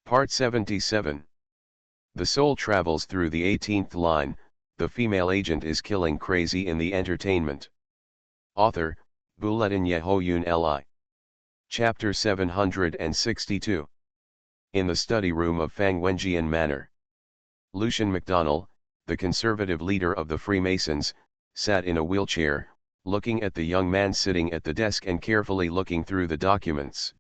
Part 77. The soul travels through the 18th line, the female agent is killing crazy in the entertainment. Author, Bulletin Yehoyun Li. Chapter 762. In the study room of Fang Wenjian Manor. Lucian MacDonald, the conservative leader of the Freemasons, sat in a wheelchair, looking at the young man sitting at the desk and carefully looking through the documents.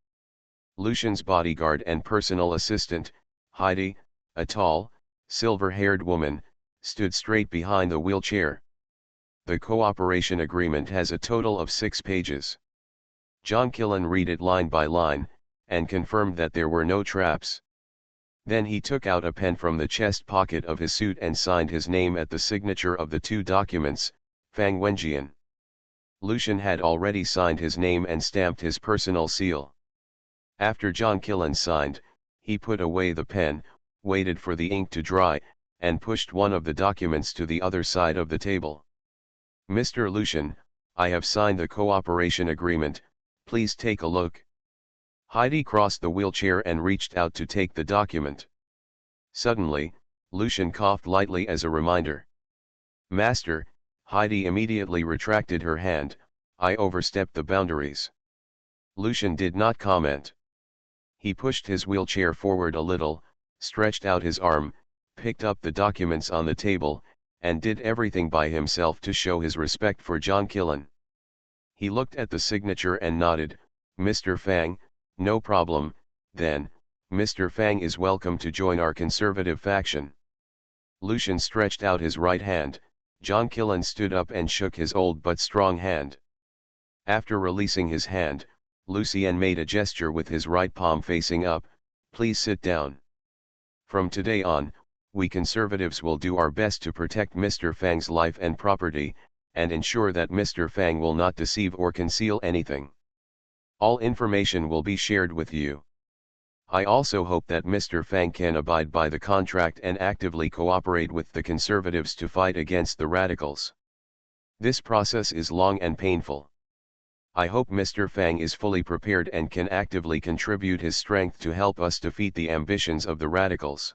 Lucian's bodyguard and personal assistant, Heidi, a tall, silver-haired woman, stood straight behind the wheelchair. The cooperation agreement has a total of 6 pages. John Killen read it line by line, and confirmed that there were no traps. Then he took out a pen from the chest pocket of his suit and signed his name at the signature of the 2 documents, Fang Wenjian. Lucian had already signed his name and stamped his personal seal. After John Killen signed, he put away the pen, waited for the ink to dry, and pushed one of the documents to the other side of the table. "Mr. Lucian, I have signed the cooperation agreement, please take a look." Heidi crossed the wheelchair and reached out to take the document. Suddenly, Lucian coughed lightly as a reminder. "Master," Heidi immediately retracted her hand, "I overstepped the boundaries." Lucian did not comment. He pushed his wheelchair forward a little, stretched out his arm, picked up the documents on the table, and did everything by himself to show his respect for John Killen. He looked at the signature and nodded, "Mr. Fang, no problem, then, Mr. Fang is welcome to join our conservative faction." Lucian stretched out his right hand, John Killen stood up and shook his old but strong hand. After releasing his hand, Lucien made a gesture with his right palm facing up, "Please sit down. From today on, we conservatives will do our best to protect Mr. Fang's life and property, and ensure that Mr. Fang will not deceive or conceal anything. All information will be shared with you. I also hope that Mr. Fang can abide by the contract and actively cooperate with the conservatives to fight against the radicals. This process is long and painful. I hope Mr. Fang is fully prepared and can actively contribute his strength to help us defeat the ambitions of the radicals."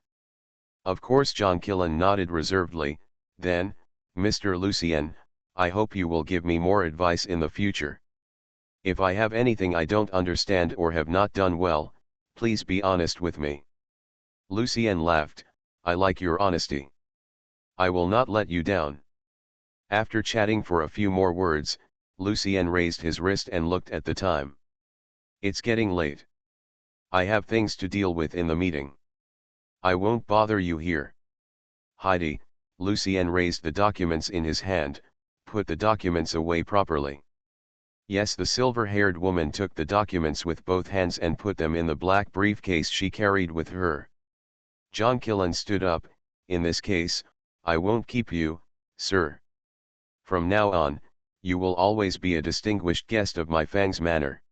Of course, John Killen nodded reservedly. "Then, Mr. Lucien, I hope you will give me more advice in the future. If I have anything I don't understand or have not done well, please be honest with me." Lucien laughed, "I like your honesty. I will not let you down." After chatting for a few more words, Lucien raised his wrist and looked at the time. "It's getting late. I have things to deal with in the meeting. I won't bother you here." "Heidi," Lucien raised the documents in his hand, "put the documents away properly." Yes, the silver-haired woman took the documents with both hands and put them in the black briefcase she carried with her. John Killen stood up, "In this case, I won't keep you, sir. From now on, you will always be a distinguished guest of my Fang's manor.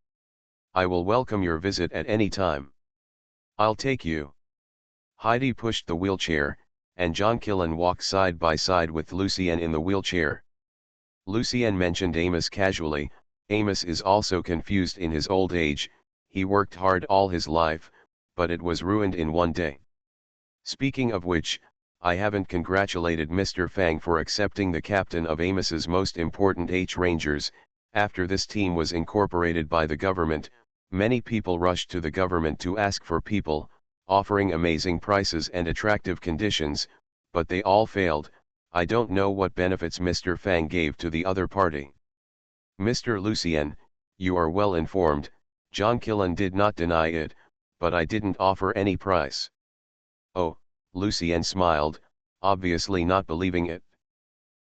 I will welcome your visit at any time. I'll take you." Heidi pushed the wheelchair, and John Killen walked side by side with Lucien in the wheelchair. Lucien mentioned Amos casually. Amos is also confused in his old age. He worked hard all his life, but it was ruined in one day. Speaking of which, I haven't congratulated Mr. Fang for accepting the captain of Amos's most important H-Rangers. After this team was incorporated by the government, many people rushed to the government to ask for people, offering amazing prices and attractive conditions, but they all failed. I don't know what benefits Mr. Fang gave to the other party. Mr. Lucien, you are well informed. John Killen did not deny it, but I didn't offer any price. Oh, Lucien smiled, obviously not believing it.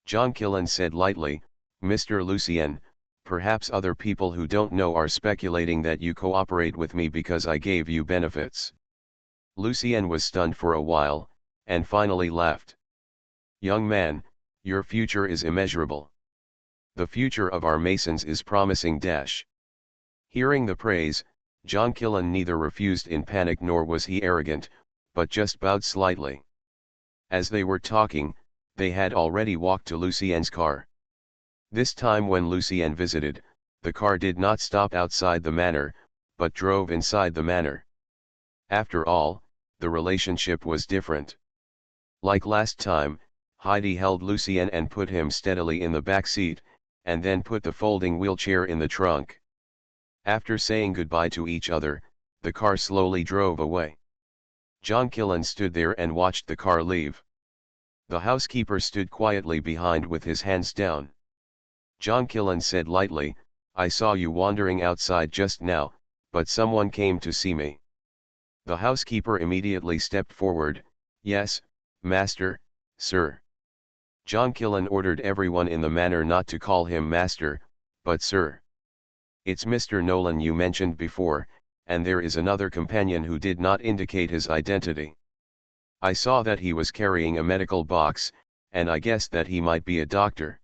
John Killen said lightly, "Mr. Lucien, perhaps other people who don't know are speculating that you cooperate with me because I gave you benefits." Lucien was stunned for a while, and finally laughed. "Young man, your future is immeasurable. The future of our Masons is promising. Hearing the praise, John Killen neither refused in panic nor was he arrogant, but just bowed slightly. As they were talking, they had already walked to Lucien's car. This time when Lucien visited, the car did not stop outside the manor, but drove inside the manor. After all, the relationship was different. Like last time, Heidi held Lucien and put him steadily in the back seat, and then put the folding wheelchair in the trunk. After saying goodbye to each other, the car slowly drove away. John Killen stood there and watched the car leave. The housekeeper stood quietly behind with his hands down. John Killen said lightly, "I saw you wandering outside just now, but someone came to see me." The housekeeper immediately stepped forward. "Yes, master, sir." John Killen ordered everyone in the manor not to call him master, but sir. "It's Mr. Nolan you mentioned before, and there is another companion who did not indicate his identity. I saw that he was carrying a medical box, and I guessed that he might be a doctor.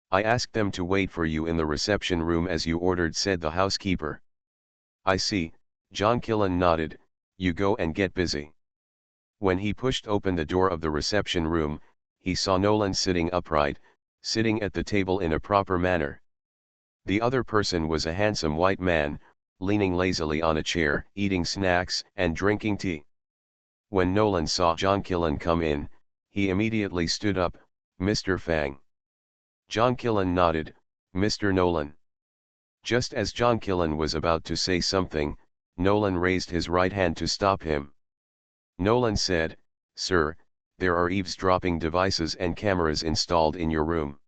I asked them to wait for you in the reception room as you ordered," said the housekeeper. "I see," John Killen nodded, "you go and get busy." When he pushed open the door of the reception room, he saw Nolan sitting upright, sitting at the table in a proper manner. The other person was a handsome white man, leaning lazily on a chair, eating snacks and drinking tea. When Nolan saw John Killen come in, he immediately stood up. "Mr. Fang." John Killen nodded. "Mr. Nolan." Just as John Killen was about to say something, Nolan raised his right hand to stop him. Nolan said, "Sir, there are eavesdropping devices and cameras installed in your room.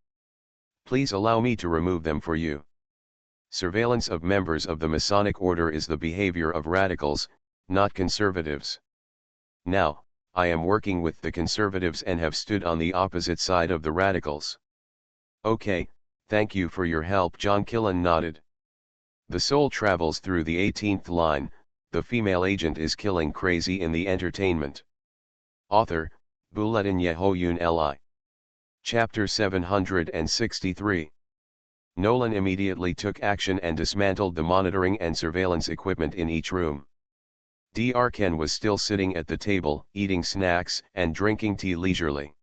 Please allow me to remove them for you. Surveillance of members of the Masonic Order is the behavior of radicals, not conservatives. Now, I am working with the conservatives and have stood on the opposite side of the radicals." "Okay, thank you for your help," John Killen nodded. The soul travels through the 18th line. The female agent is killing crazy in the entertainment. Author, Bulletin Yehoyun Li. Chapter 763. Nolan immediately took action and dismantled the monitoring and surveillance equipment in each room. Dr. Ken was still sitting at the table, eating snacks and drinking tea leisurely.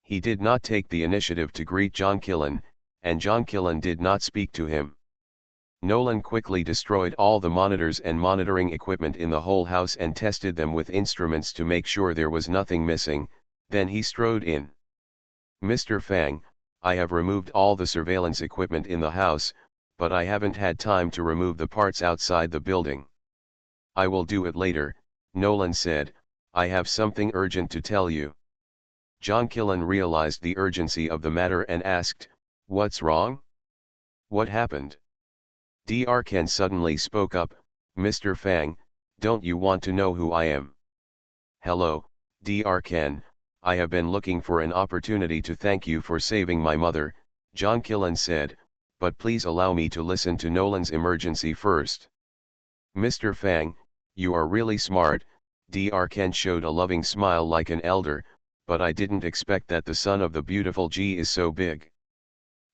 He did not take the initiative to greet John Killen, and John Killen did not speak to him. Nolan quickly destroyed all the monitors and monitoring equipment in the whole house and tested them with instruments to make sure there was nothing missing, then he strode in. "Mr. Fang, I have removed all the surveillance equipment in the house, but I haven't had time to remove the parts outside the building." "I will do it later," Nolan said. "I have something urgent to tell you." John Killen realized the urgency of the matter and asked, "What's wrong? What happened?" Dr. Ken suddenly spoke up, "Mr. Fang, don't you want to know who I am?" "Hello, Dr. Ken, I have been looking for an opportunity to thank you for saving my mother," John Killen said, "but please allow me to listen to Nolan's emergency first." "Mr. Fang, you are really smart," Dr. Ken showed a loving smile like an elder, "but I didn't expect that the son of the beautiful G is so big."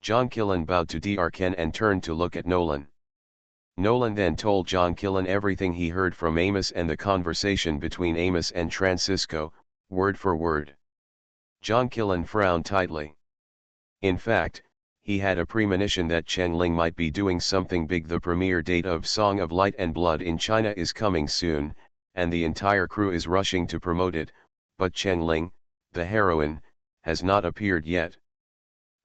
John Killen bowed to Dr. Ken and turned to look at Nolan. Nolan then told John Killen everything he heard from Amos and the conversation between Amos and Francisco, word for word. John Killen frowned tightly. In fact, he had a premonition that Cheng Ling might be doing something big. The premiere date of Song of Light and Blood in China is coming soon, and the entire crew is rushing to promote it, but Cheng Ling, the heroine, has not appeared yet.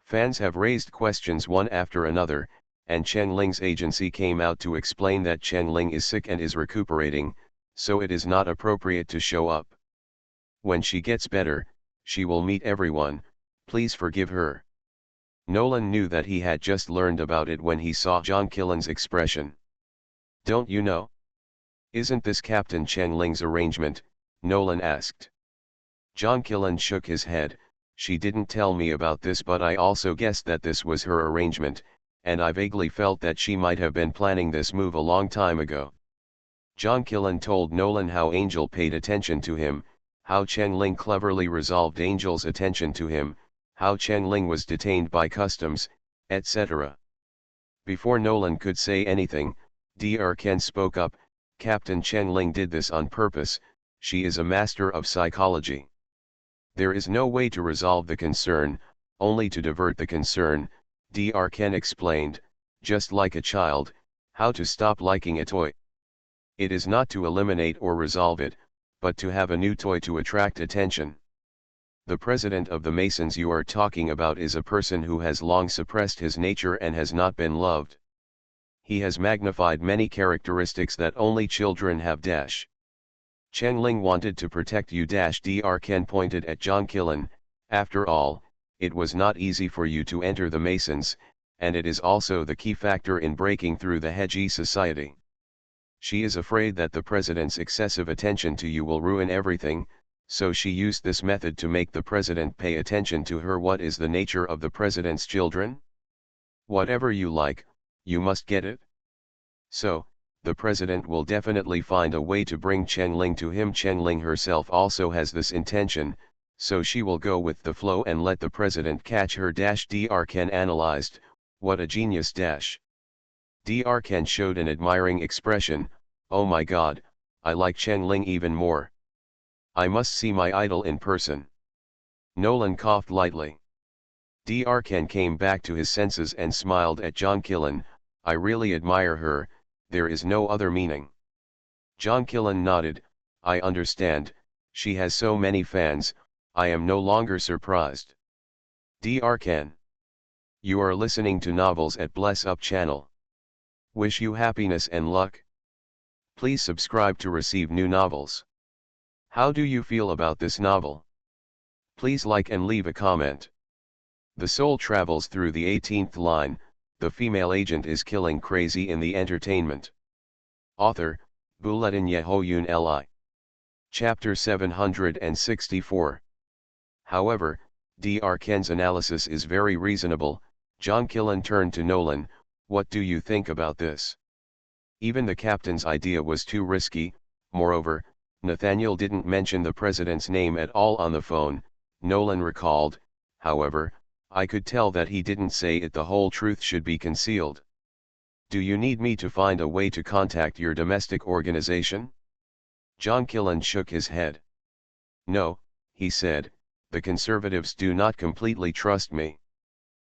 Fans have raised questions one after another, and Cheng Ling's agency came out to explain that Cheng Ling is sick and is recuperating, so it is not appropriate to show up. When she gets better, she will meet everyone, please forgive her. Nolan knew that he had just learned about it when he saw John Killen's expression. "Don't you know? Isn't this Captain Cheng Ling's arrangement?" Nolan asked. John Killen shook his head. "She didn't tell me about this, but I also guessed that this was her arrangement, and I vaguely felt that she might have been planning this move a long time ago." John Killen told Nolan how Angel paid attention to him, how Cheng Ling cleverly resolved Angel's attention to him, how Cheng Ling was detained by customs, etc. Before Nolan could say anything, Dr. Ken spoke up, "Captain Cheng Ling did this on purpose, she is a master of psychology. There is no way to resolve the concern, only to divert the concern," Dr. Ken explained, "just like a child, how to stop liking a toy. It is not to eliminate or resolve it, but to have a new toy to attract attention. The president of the Masons you are talking about is a person who has long suppressed his nature and has not been loved. He has magnified many characteristics that only children have. Cheng Ling wanted to protect you. Dr. Ken pointed at John Killen. After all, it was not easy for you to enter the Masons, and it is also the key factor in breaking through the Heji society. She is afraid that the president's excessive attention to you will ruin everything, so she used this method to make the president pay attention to her. What is the nature of the president's children? Whatever you like, you must get it. So, the president will definitely find a way to bring Cheng Ling to him. Cheng Ling herself also has this intention, so she will go with the flow and let the president catch her. Dr. Ken analyzed, what a genius. Dr. Ken showed an admiring expression. Oh my god, I like Cheng Ling even more. I must see my idol in person. Nolan coughed lightly. Dr. Ken came back to his senses and smiled at John Killen. I really admire her, there is no other meaning. John Killen nodded. I understand, she has so many fans, I am no longer surprised. Dr. Ken. You are listening to Novels at Bless Up channel. Wish you happiness and luck. Please subscribe to receive new novels. How do you feel about this novel? Please like and leave a comment. The soul travels through the 18th line, the female agent is killing crazy in the entertainment. Author, Bulletin Yehoyun Li. Chapter 764. However, Dr. Ken's analysis is very reasonable. John Killen turned to Nolan. What do you think about this? Even the captain's idea was too risky. Moreover, Nathaniel didn't mention the president's name at all on the phone, Nolan recalled. However, I could tell that he didn't say it. The whole truth should be concealed. Do you need me to find a way to contact your domestic organization? John Killen shook his head. No, he said, the conservatives do not completely trust me.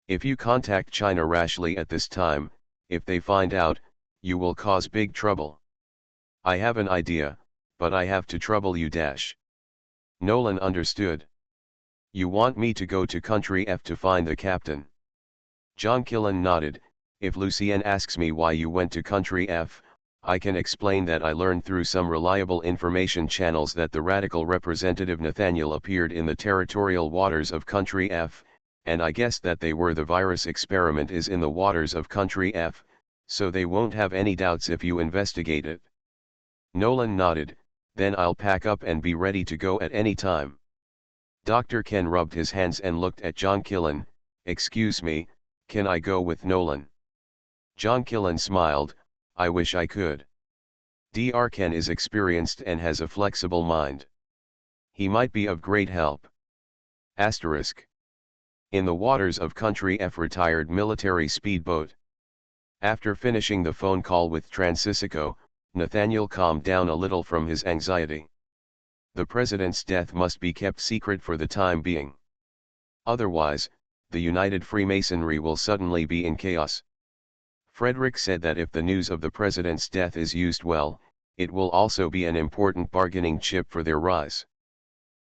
If you contact China rashly at this time, if they find out, you will cause big trouble. I have an idea, but I have to trouble you. Nolan understood. You want me to go to Country F to find the captain? John Killen nodded. If Lucien asks me why you went to Country F, I can explain that I learned through some reliable information channels that the radical representative Nathaniel appeared in the territorial waters of Country F, and I guessed that they were the virus experiment is in the waters of Country F, so they won't have any doubts if you investigate it. Nolan nodded. Then I'll pack up and be ready to go at any time. Dr. Ken rubbed his hands and looked at John Killen. Excuse me, can I go with Nolan? John Killen smiled. I wish I could. Dr. Ken is experienced and has a flexible mind. He might be of great help. Asterisk. In the waters of Country F retired military speedboat. After finishing the phone call with Francisco, Nathaniel calmed down a little from his anxiety. The president's death must be kept secret for the time being. Otherwise, the United Freemasonry will suddenly be in chaos. Frederick said that if the news of the president's death is used well, it will also be an important bargaining chip for their rise.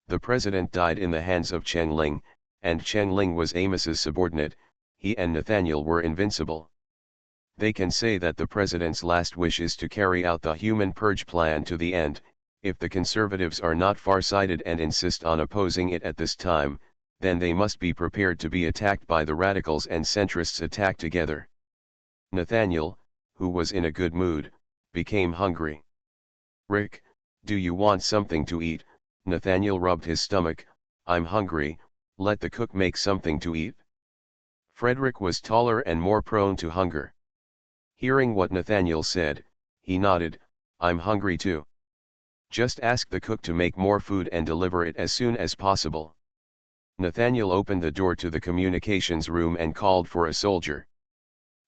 The president died in the hands of Cheng Ling, and Cheng Ling was Amos's subordinate. He and Nathaniel were invincible. They can say that the president's last wish is to carry out the human purge plan to the end. If the conservatives are not far-sighted and insist on opposing it at this time, then they must be prepared to be attacked by the radicals and centrists attacked together. Nathaniel, who was in a good mood, became hungry. Rick, do you want something to eat? Nathaniel rubbed his stomach. I'm hungry, let the cook make something to eat. Frederick was taller and more prone to hunger. Hearing what Nathaniel said, he nodded. I'm hungry too. Just ask the cook to make more food and deliver it as soon as possible. Nathaniel opened the door to the communications room and called for a soldier.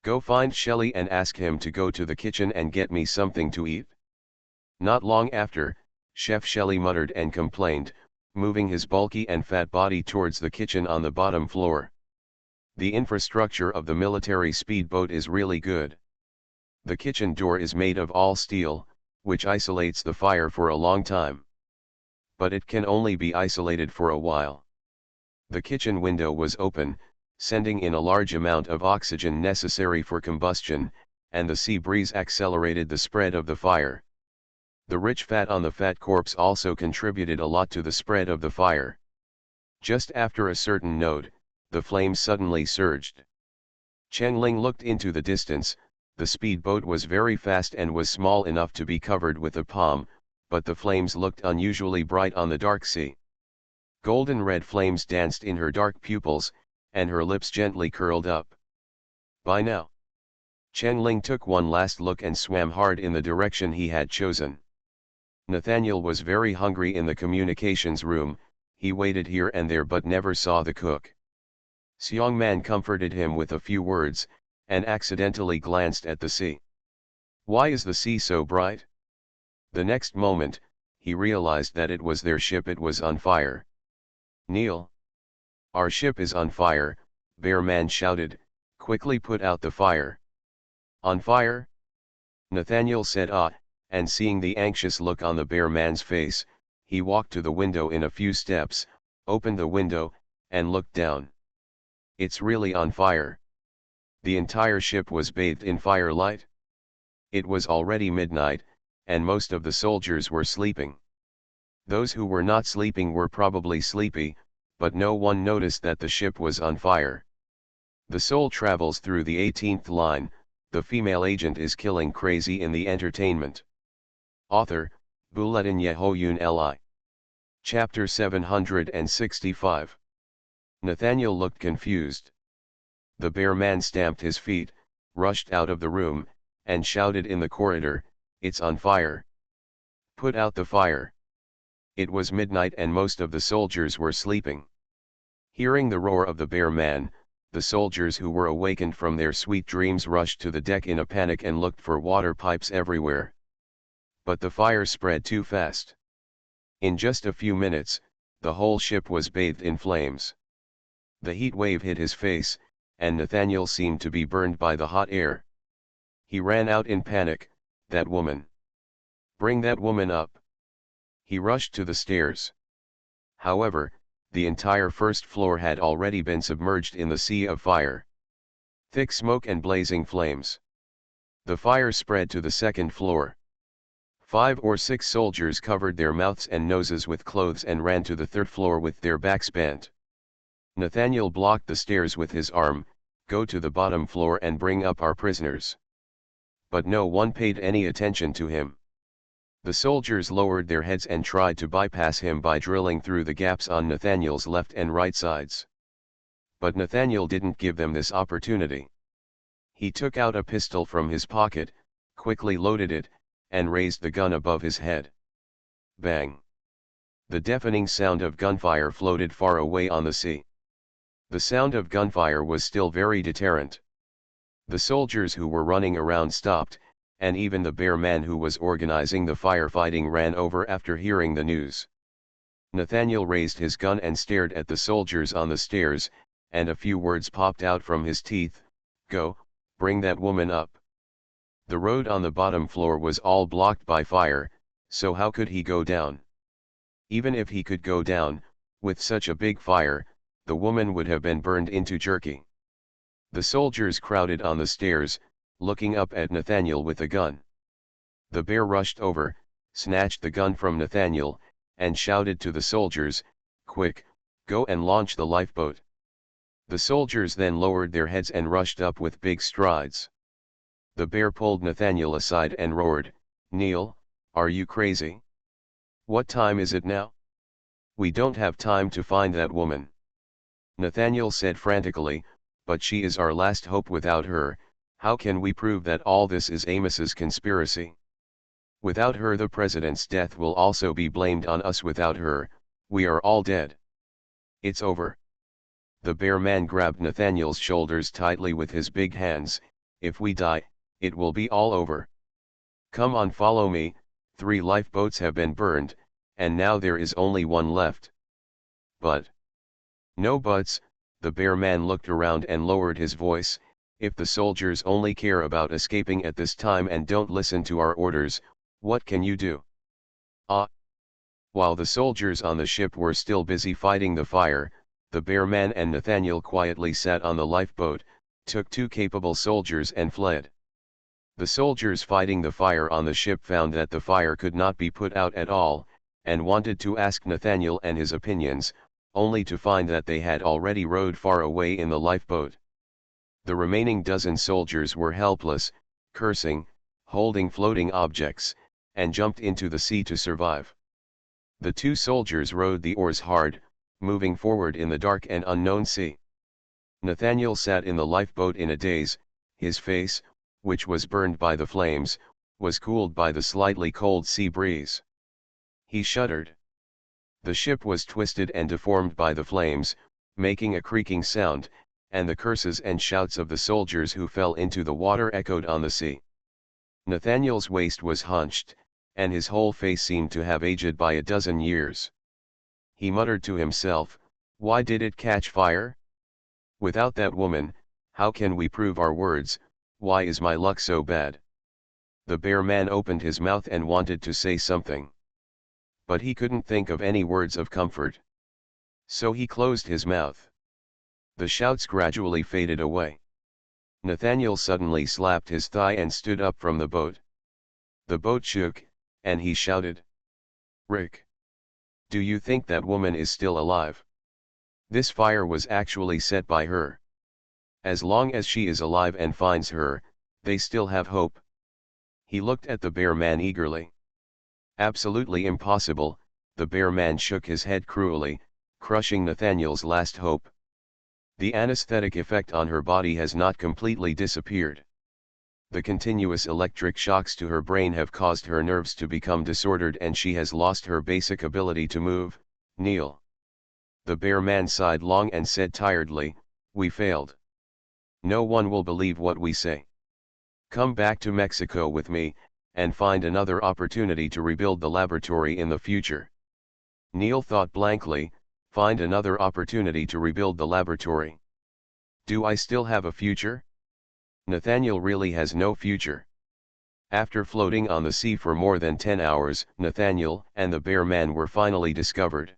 Go find Shelley and ask him to go to the kitchen and get me something to eat. Not long after, Chef Shelley muttered and complained, moving his bulky and fat body towards the kitchen on the bottom floor. The infrastructure of the military speedboat is really good. The kitchen door is made of all steel, which isolates the fire for a long time. but it can only be isolated for a while. The kitchen window was open, sending in a large amount of oxygen necessary for combustion, and the sea breeze accelerated the spread of the fire. The rich fat on the fat corpse also contributed a lot to the spread of the fire. Just after a certain node, the flames suddenly surged. Chengling looked into the distance. The speedboat was very fast and was small enough to be covered with a palm, but the flames looked unusually bright on the dark sea. Golden red flames danced in her dark pupils, and her lips gently curled up. By now, Chengling took one last look and swam hard in the direction he had chosen. Nathaniel was very hungry in the communications room. He waited here and there but never saw the cook. Xiongman comforted him with a few words, and accidentally glanced at the sea. Why is the sea so bright? The next moment, he realized that it was their ship. It was on fire. Neil. Our ship is on fire, Bearman shouted. Quickly put out the fire. On fire? Nathaniel said and seeing the anxious look on the Bearman's face, he walked to the window in a few steps, opened the window, and looked down. It's really on fire. The entire ship was bathed in firelight. It was already midnight, and most of the soldiers were sleeping. Those who were not sleeping were probably sleepy, but no one noticed that the ship was on fire. The soul travels through the 18th line. The female agent is killing crazy in the entertainment. Author, Buletin Yehoyun Li. Chapter 765. Nathaniel looked confused. The Bearman stamped his feet, rushed out of the room, and shouted in the corridor, "It's on fire! Put out the fire!" It was midnight and most of the soldiers were sleeping. Hearing the roar of the Bearman, the soldiers who were awakened from their sweet dreams rushed to the deck in a panic and looked for water pipes everywhere. But the fire spread too fast. In just a few minutes, the whole ship was bathed in flames. The heat wave hit his face, and Nathaniel seemed to be burned by the hot air. He ran out in panic. That woman! Bring that woman up! He rushed to the stairs. However, the entire first floor had already been submerged in the sea of fire. Thick smoke and blazing flames. The fire spread to the second floor. 5 or 6 soldiers covered their mouths and noses with clothes and ran to the third floor with their backs bent. Nathaniel blocked the stairs with his arm. Go to the bottom floor and bring up our prisoners. But no one paid any attention to him. The soldiers lowered their heads and tried to bypass him by drilling through the gaps on Nathaniel's left and right sides. But Nathaniel didn't give them this opportunity. He took out a pistol from his pocket, quickly loaded it, and raised the gun above his head. Bang! The deafening sound of gunfire floated far away on the sea. The sound of gunfire was still very deterrent. The soldiers who were running around stopped, and even the Bearman who was organizing the firefighting ran over after hearing the news. Nathaniel raised his gun and stared at the soldiers on the stairs, and a few words popped out from his teeth. Go, bring that woman up. The road on the bottom floor was all blocked by fire, so how could he go down? Even if he could go down, with such a big fire, the woman would have been burned into jerky. The soldiers crowded on the stairs, looking up at Nathaniel with a gun. The bear rushed over, snatched the gun from Nathaniel, and shouted to the soldiers, "Quick, go and launch the lifeboat." The soldiers then lowered their heads and rushed up with big strides. The bear pulled Nathaniel aside and roared, "Neil, are you crazy? What time is it now? We don't have time to find that woman." Nathaniel said frantically, "But she is our last hope. Without her, how can we prove that all this is Amos's conspiracy? Without her the president's death will also be blamed on us. Without her, we are all dead. It's over." The Bearman grabbed Nathaniel's shoulders tightly with his big hands. "If we die, it will be all over. Come on, follow me. 3 lifeboats have been burned, and now there is only 1 left." "But..." "No buts." The Bearman looked around and lowered his voice. "If the soldiers only care about escaping at this time and don't listen to our orders, what can you do?" "Ah! While the soldiers on the ship were still busy fighting the fire, the bear man and Nathaniel quietly sat on the lifeboat, took two capable soldiers and fled. The soldiers fighting the fire on the ship found that the fire could not be put out at all, and wanted to ask Nathaniel and his opinions, only to find that they had already rowed far away in the lifeboat. The remaining dozen soldiers were helpless, cursing, holding floating objects, and jumped into the sea to survive. The two soldiers rowed the oars hard, moving forward in the dark and unknown sea. Nathaniel sat in the lifeboat in a daze. His face, which was burned by the flames, was cooled by the slightly cold sea breeze. He shuddered. The ship was twisted and deformed by the flames, making a creaking sound, and the curses and shouts of the soldiers who fell into the water echoed on the sea. Nathaniel's waist was hunched, and his whole face seemed to have aged by a dozen years. He muttered to himself, "Why did it catch fire? Without that woman, how can we prove our words? Why is my luck so bad?" The bear man opened his mouth and wanted to say something. But he couldn't think of any words of comfort. So he closed his mouth. The shouts gradually faded away. Nathaniel suddenly slapped his thigh and stood up from the boat. The boat shook, and he shouted, "Rick! Do you think that woman is still alive? This fire was actually set by her. As long as she is alive and finds her, they still have hope." He looked at the bear man eagerly. "Absolutely impossible," the bear man shook his head cruelly, crushing Nathaniel's last hope. "The anesthetic effect on her body has not completely disappeared. The continuous electric shocks to her brain have caused her nerves to become disordered and she has lost her basic ability to move, Neil." The bear man sighed long and said tiredly, "We failed. No one will believe what we say. Come back to Mexico with me, and find another opportunity to rebuild the laboratory in the future." Neil thought blankly, "Find another opportunity to rebuild the laboratory? Do I still have a future?" Nathaniel really has no future. After floating on the sea for more than 10 hours, Nathaniel and the bear man were finally discovered.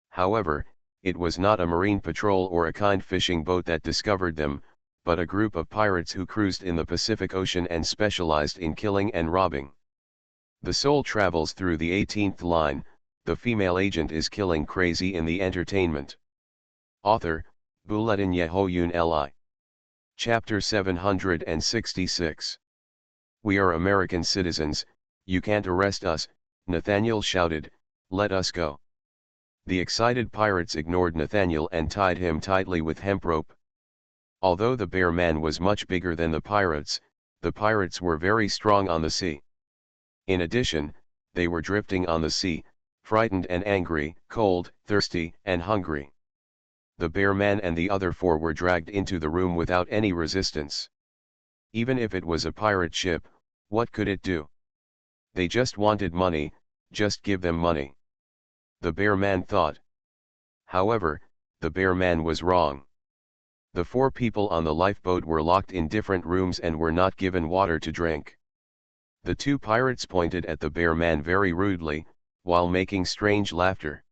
However, it was not a marine patrol or a kind fishing boat that discovered them, but a group of pirates who cruised in the Pacific Ocean and specialized in killing and robbing. The soul travels through the 18th line. The female agent is killing crazy in the entertainment. Author, Buletin Yehoyun Li. Chapter 766. "We are American citizens, you can't arrest us," Nathaniel shouted, "let us go." The excited pirates ignored Nathaniel and tied him tightly with hemp rope. Although the bear man was much bigger than the pirates were very strong on the sea. In addition, they were drifting on the sea, frightened and angry, cold, thirsty, and hungry. The bear man and the other four were dragged into the room without any resistance. Even if it was a pirate ship, what could it do? They just wanted money, just give them money. The bear man thought. However, the bear man was wrong. The four people on the lifeboat were locked in different rooms and were not given water to drink. The two pirates pointed at the bear man very rudely, while making strange laughter.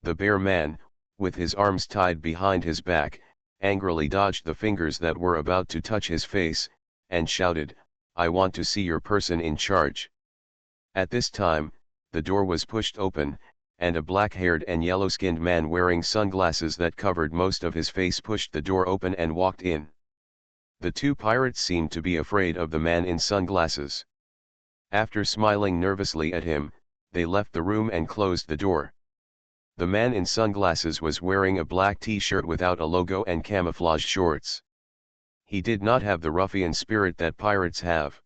The bear man, with his arms tied behind his back, angrily dodged the fingers that were about to touch his face, and shouted, "I want to see your person in charge." At this time, the door was pushed open, and a black-haired and yellow-skinned man wearing sunglasses that covered most of his face pushed the door open and walked in. The two pirates seemed to be afraid of the man in sunglasses. After smiling nervously at him, they left the room and closed the door. The man in sunglasses was wearing a black t-shirt without a logo and camouflage shorts. He did not have the ruffian spirit that pirates have.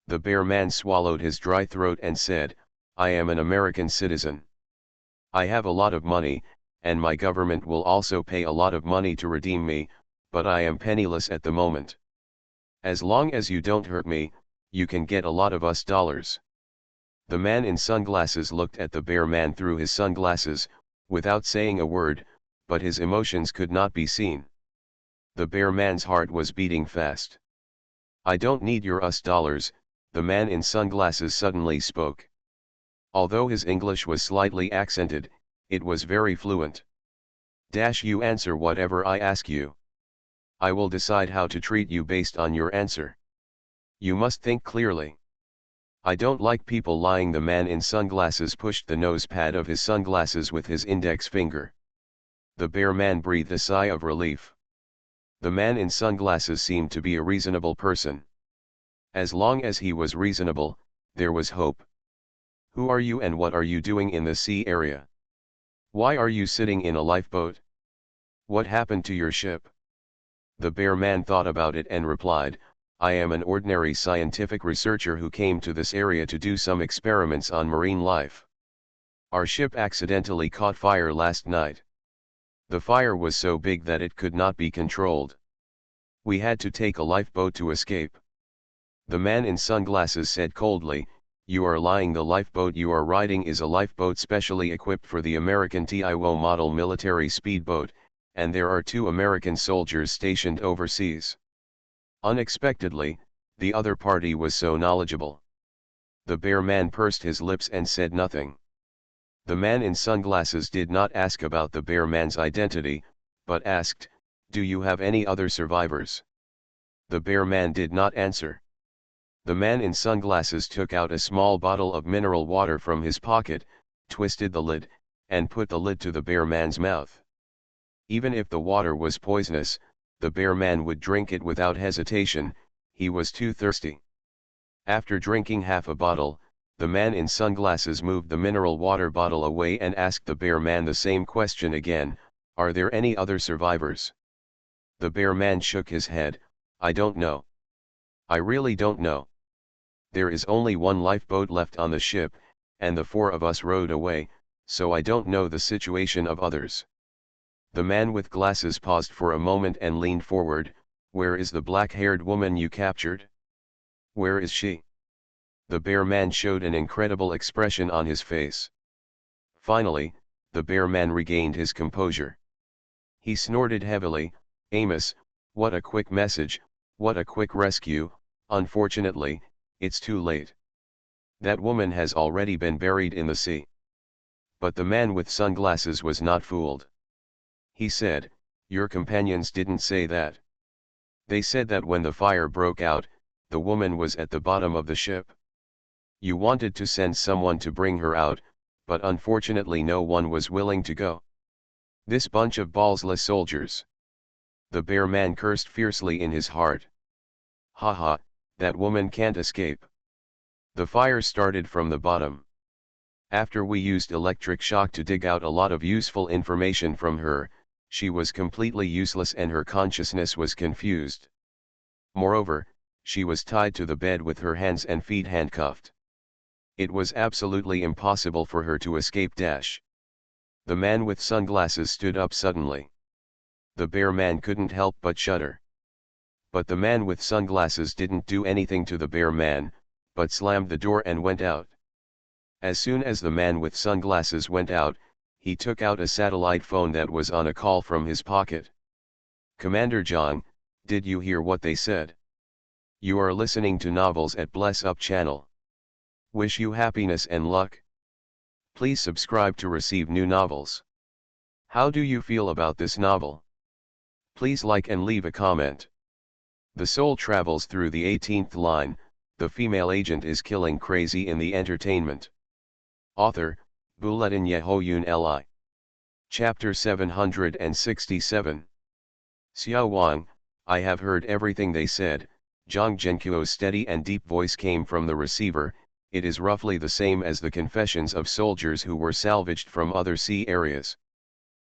The bear man swallowed his dry throat and said, "I am an American citizen. I have a lot of money, and my government will also pay a lot of money to redeem me, but I am penniless at the moment. As long as you don't hurt me, you can get a lot of US dollars." The man in sunglasses looked at the bear man through his sunglasses, without saying a word, but his emotions could not be seen. The bear man's heart was beating fast. "I don't need your US dollars," the man in sunglasses suddenly spoke. Although his English was slightly accented, it was very fluent. You answer whatever I ask you. I will decide how to treat you based on your answer. You must think clearly. I don't like people lying. The man in sunglasses pushed the nose pad of his sunglasses with his index finger. The bear man breathed a sigh of relief. The man in sunglasses seemed to be a reasonable person. As long as he was reasonable, there was hope. Who are you and what are you doing in the sea area? Why are you sitting in a lifeboat? What happened to your ship? The bear man thought about it and replied, I am an ordinary scientific researcher who came to this area to do some experiments on marine life. Our ship accidentally caught fire last night. The fire was so big that it could not be controlled. We had to take a lifeboat to escape. The man in sunglasses said coldly, You are lying. The lifeboat you are riding is a lifeboat specially equipped for the American TIWO model military speedboat, and there are 2 American soldiers stationed overseas. Unexpectedly, the other party was so knowledgeable. The bear man pursed his lips and said nothing. The man in sunglasses did not ask about the bear man's identity, but asked, Do you have any other survivors? The bear man did not answer. The man in sunglasses took out a small bottle of mineral water from his pocket, twisted the lid, and put the lid to the bear man's mouth. Even if the water was poisonous, the bear man would drink it without hesitation. He was too thirsty. After drinking half a bottle, the man in sunglasses moved the mineral water bottle away and asked the bear man the same question again, Are there any other survivors? The bear man shook his head, I don't know. I really don't know. There is only one lifeboat left on the ship, and the 4 of us rowed away, so I don't know the situation of others. The man with glasses paused for a moment and leaned forward, Where is the black-haired woman you captured? Where is she? The bear man showed an incredible expression on his face. Finally, the bear man regained his composure. He snorted heavily, Amos, what a quick message, what a quick rescue. Unfortunately, it's too late. That woman has already been buried in the sea. But the man with sunglasses was not fooled. He said, Your companions didn't say that. They said that when the fire broke out, the woman was at the bottom of the ship. You wanted to send someone to bring her out, but unfortunately no one was willing to go. This bunch of ballsless soldiers. The bear man cursed fiercely in his heart. Ha ha, that woman can't escape. The fire started from the bottom. After we used electric shock to dig out a lot of useful information from her, she was completely useless and her consciousness was confused. Moreover, she was tied to the bed with her hands and feet handcuffed. It was absolutely impossible for her to escape. The man with sunglasses stood up suddenly. The bear man couldn't help but shudder. But the man with sunglasses didn't do anything to the bear man, but slammed the door and went out. As soon as the man with sunglasses went out, he took out a satellite phone that was on a call from his pocket. Commander John, did you hear what they said? You are listening to Novels at Bless Up channel. Wish you happiness and luck. Please subscribe to receive new novels. How do you feel about this novel? Please like and leave a comment. The soul travels through the 18th line, the female agent is killing crazy in the entertainment. Author, Bulletin Yehoyun Li. Chapter 767. Xiao Wang, I have heard everything they said. Zhang Zhenqiu's steady and deep voice came from the receiver. It is roughly the same as the confessions of soldiers who were salvaged from other sea areas.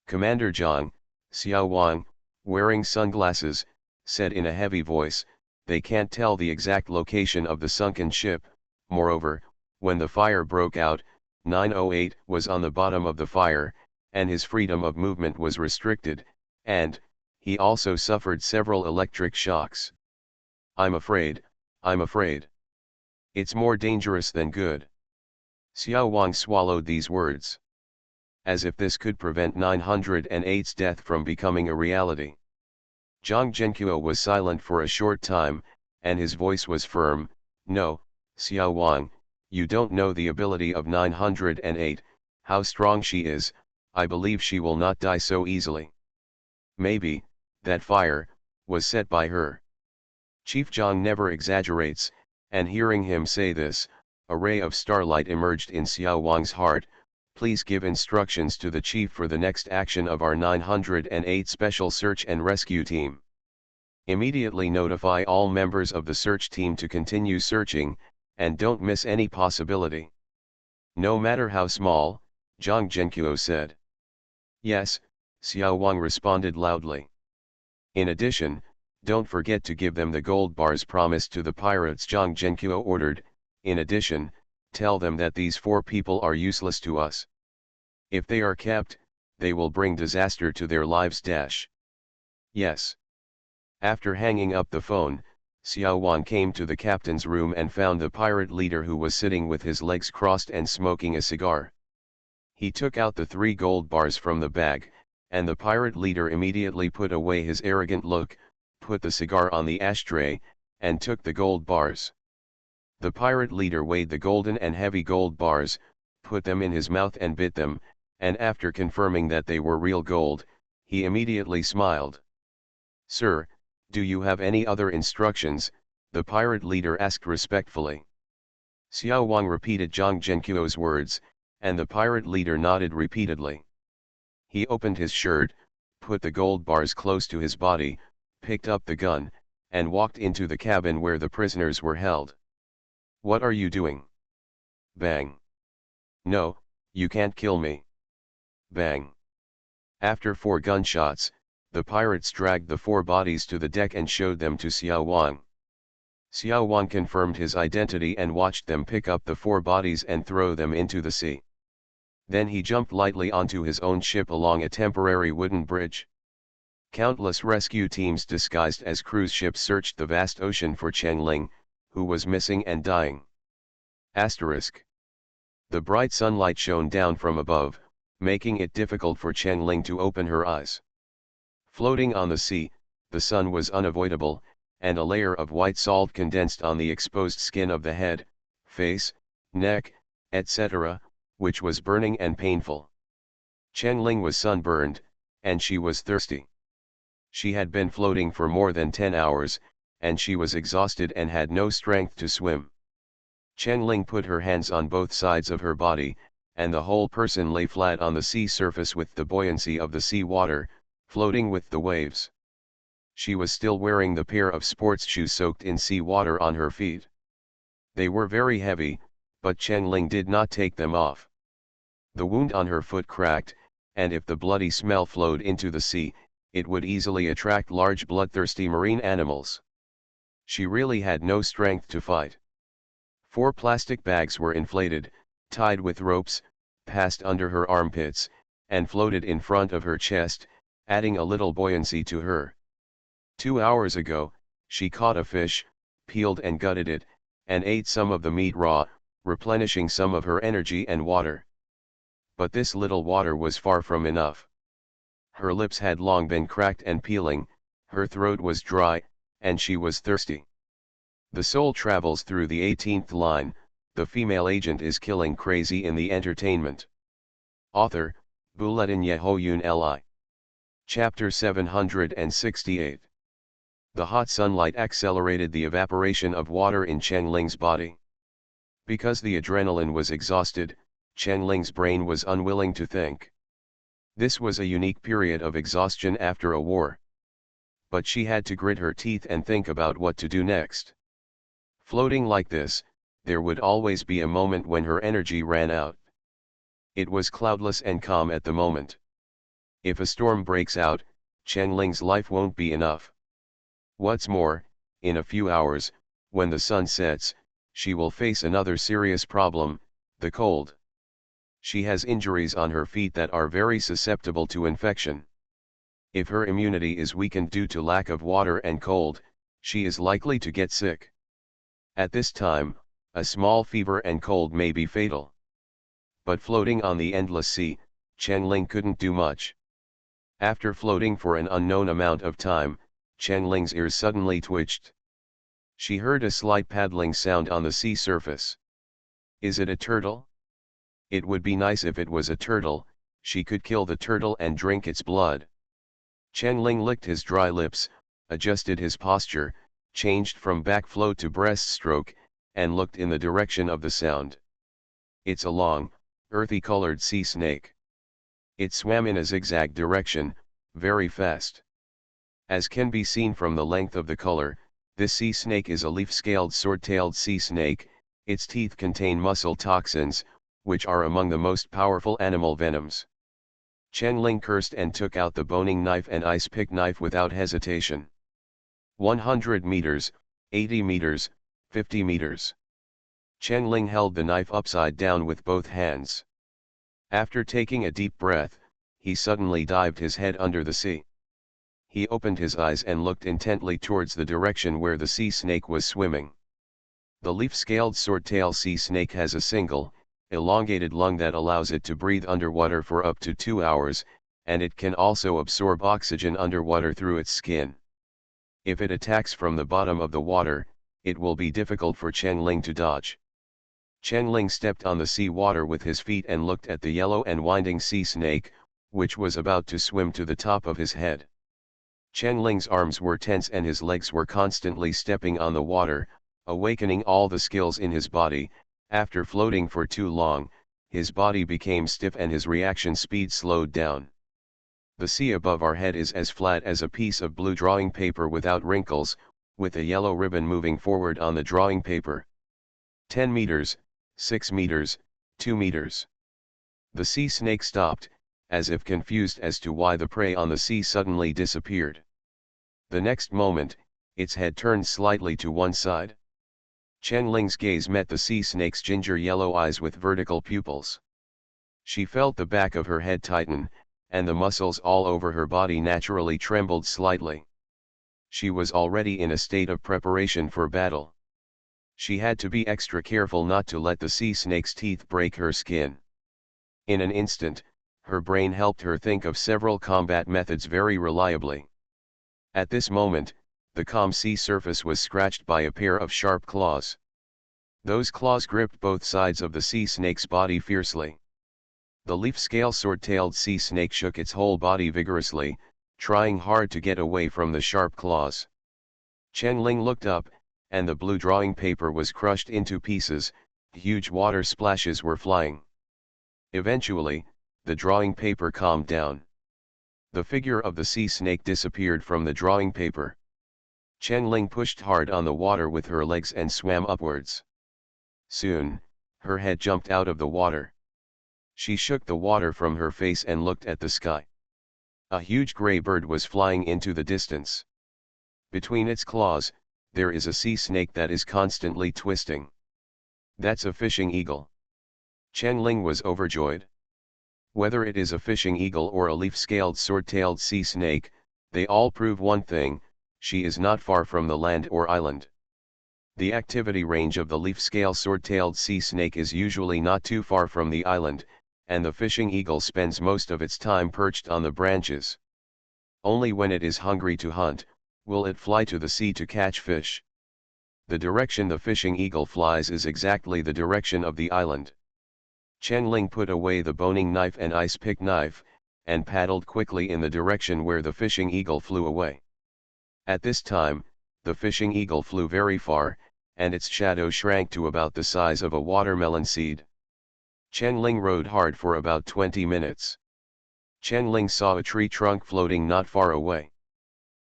Commander Zhang, Xiao Wang, wearing sunglasses, said in a heavy voice, they can't tell the exact location of the sunken ship. Moreover, when the fire broke out, 908 was on the bottom of the fire, and his freedom of movement was restricted, and he also suffered several electric shocks. I'm afraid. It's more dangerous than good. Xiao Wang swallowed these words. As if this could prevent 908's death from becoming a reality. Zhang Zhenqiu was silent for a short time, and his voice was firm. No, Xiao Wang, You don't know the ability of 908, how strong she is. I believe she will not die so easily. Maybe, that fire, was set by her. Chief Zhang never exaggerates, and hearing him say this, a ray of starlight emerged in Xiao Wang's heart. Please give instructions to the chief for the next action of our 908 Special Search and Rescue Team. Immediately notify all members of the search team to continue searching, and don't miss any possibility. No matter how small, Zhang Zhenqiu said. Yes, Xiao Wang responded loudly. In addition, don't forget to give them the gold bars promised to the pirates, Zhang Zhenqiu ordered. In addition, tell them that these 4 people are useless to us. If they are kept, they will bring disaster to their lives. Yes. After hanging up the phone, Xiao Wan came to the captain's room and found the pirate leader, who was sitting with his legs crossed and smoking a cigar. He took out the 3 gold bars from the bag, and the pirate leader immediately put away his arrogant look, put the cigar on the ashtray, and took the gold bars. The pirate leader weighed the golden and heavy gold bars, put them in his mouth and bit them, and after confirming that they were real gold, he immediately smiled. Sir, do you have any other instructions? The pirate leader asked respectfully. Xiao Wang repeated Zhang Zhenqiu's words, and the pirate leader nodded repeatedly. He opened his shirt, put the gold bars close to his body, picked up the gun, and walked into the cabin where the prisoners were held. What are you doing? Bang. No, you can't kill me. Bang. After 4 gunshots, the pirates dragged the 4 bodies to the deck and showed them to Xiao Wang. Xiao Wang confirmed his identity and watched them pick up the 4 bodies and throw them into the sea. Then he jumped lightly onto his own ship along a temporary wooden bridge. Countless rescue teams disguised as cruise ships searched the vast ocean for Qiangling, who was missing and dying. Asterisk. The bright sunlight shone down from above, making it difficult for Qiangling to open her eyes. Floating on the sea, the sun was unavoidable, and a layer of white salt condensed on the exposed skin of the head, face, neck, etc., which was burning and painful. Qiangling was sunburned, and she was thirsty. She had been floating for more than 10 hours, and she was exhausted and had no strength to swim. Qiangling put her hands on both sides of her body, and the whole person lay flat on the sea surface with the buoyancy of the sea water, floating with the waves. She was still wearing the pair of sports shoes soaked in sea water on her feet. They were very heavy, but Qiangling did not take them off. The wound on her foot cracked, and if the bloody smell flowed into the sea, it would easily attract large bloodthirsty marine animals. She really had no strength to fight. 4 plastic bags were inflated, tied with ropes, passed under her armpits, and floated in front of her chest, adding a little buoyancy to her. 2 hours ago, she caught a fish, peeled and gutted it, and ate some of the meat raw, replenishing some of her energy and water. But this little water was far from enough. Her lips had long been cracked and peeling, her throat was dry, and she was thirsty. The soul travels through the 18th line. The female agent is killing crazy in the entertainment. Author, Bulletin Yehoyun Li. Chapter 768. The hot sunlight accelerated the evaporation of water in Qiangling's body. Because the adrenaline was exhausted, Qiangling's brain was unwilling to think. This was a unique period of exhaustion after a war. But she had to grit her teeth and think about what to do next. Floating like this, there would always be a moment when her energy ran out. It was cloudless and calm at the moment. If a storm breaks out, Qiangling's life won't be enough. What's more, in a few hours, when the sun sets, she will face another serious problem, the cold. She has injuries on her feet that are very susceptible to infection. If her immunity is weakened due to lack of water and cold, she is likely to get sick. At this time, a small fever and cold may be fatal. But floating on the endless sea, Qiangling couldn't do much. After floating for an unknown amount of time, Qiangling's ears suddenly twitched. She heard a slight paddling sound on the sea surface. Is it a turtle? It would be nice if it was a turtle, she could kill the turtle and drink its blood. Chen-Ling licked his dry lips, adjusted his posture, changed from back flow to breaststroke, and looked in the direction of the sound. It's a long, earthy-colored sea snake. It swam in a zigzag direction, very fast. As can be seen from the length of the color, this sea snake is a leaf-scaled sword-tailed sea snake. Its teeth contain muscle toxins, which are among the most powerful animal venoms. Chen-Ling cursed and took out the boning knife and ice pick knife without hesitation. 100 meters, 80 meters, 50 meters. Chen-Ling held the knife upside down with both hands. After taking a deep breath, he suddenly dived his head under the sea. He opened his eyes and looked intently towards the direction where the sea snake was swimming. The leaf-scaled swordtail sea snake has a single, elongated lung that allows it to breathe underwater for up to 2 hours, and it can also absorb oxygen underwater through its skin. If it attacks from the bottom of the water, it will be difficult for Chen-Ling to dodge. Chen-Ling stepped on the sea water with his feet and looked at the yellow and winding sea snake, which was about to swim to the top of his head. Chen-Ling's arms were tense and his legs were constantly stepping on the water, awakening all the skills in his body. After floating for too long, his body became stiff and his reaction speed slowed down. The sea above our head is as flat as a piece of blue drawing paper without wrinkles, with a yellow ribbon moving forward on the drawing paper. 10 meters, 6 meters, 2 meters. The sea snake stopped, as if confused as to why the prey on the sea suddenly disappeared. The next moment, its head turned slightly to one side. Chen-Ling's gaze met the sea snake's ginger yellow eyes with vertical pupils. She felt the back of her head tighten, and the muscles all over her body naturally trembled slightly. She was already in a state of preparation for battle. She had to be extra careful not to let the sea snake's teeth break her skin. In an instant, her brain helped her think of several combat methods very reliably. At this moment, the calm sea surface was scratched by a pair of sharp claws. Those claws gripped both sides of the sea snake's body fiercely. The leaf-scale sword-tailed sea snake shook its whole body vigorously, trying hard to get away from the sharp claws. Chen-Ling looked up, and the blue drawing paper was crushed into pieces. Huge water splashes were flying. Eventually, the drawing paper calmed down. The figure of the sea snake disappeared from the drawing paper. Chen-Ling pushed hard on the water with her legs and swam upwards. Soon, her head jumped out of the water. She shook the water from her face and looked at the sky. A huge gray bird was flying into the distance. Between its claws, there is a sea snake that is constantly twisting. That's a fishing eagle. Chen-Ling was overjoyed. Whether it is a fishing eagle or a leaf-scaled sword-tailed sea snake, they all prove one thing: she is not far from the land or island. The activity range of the leaf-scale sword-tailed sea snake is usually not too far from the island, and the fishing eagle spends most of its time perched on the branches. Only when it is hungry to hunt, will it fly to the sea to catch fish. The direction the fishing eagle flies is exactly the direction of the island. Chen-Ling put away the boning knife and ice pick knife, and paddled quickly in the direction where the fishing eagle flew away. At this time, the fishing eagle flew very far, and its shadow shrank to about the size of a watermelon seed. Chen-Ling rowed hard for about 20 minutes. Chen-Ling saw a tree trunk floating not far away.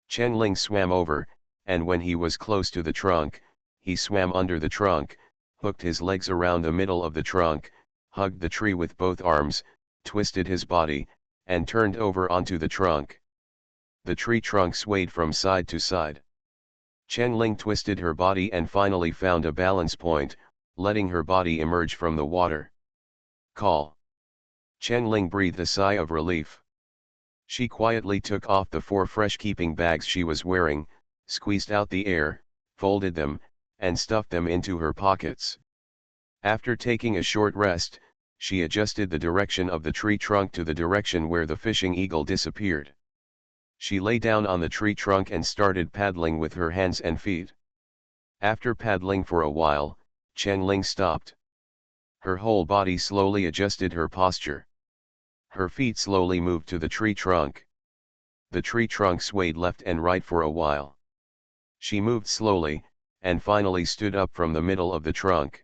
Chen-Ling swam over, and when he was close to the trunk, he swam under the trunk, hooked his legs around the middle of the trunk, hugged the tree with both arms, twisted his body, and turned over onto the trunk. The tree trunk swayed from side to side. Chen-Ling twisted her body and finally found a balance point, letting her body emerge from the water. Call. Chen-Ling breathed a sigh of relief. She quietly took off the 4 fresh keeping bags she was wearing, squeezed out the air, folded them, and stuffed them into her pockets. After taking a short rest, she adjusted the direction of the tree trunk to the direction where the fishing eagle disappeared. She lay down on the tree trunk and started paddling with her hands and feet. After paddling for a while, Chen-Ling stopped. Her whole body slowly adjusted her posture. Her feet slowly moved to the tree trunk. The tree trunk swayed left and right for a while. She moved slowly, and finally stood up from the middle of the trunk.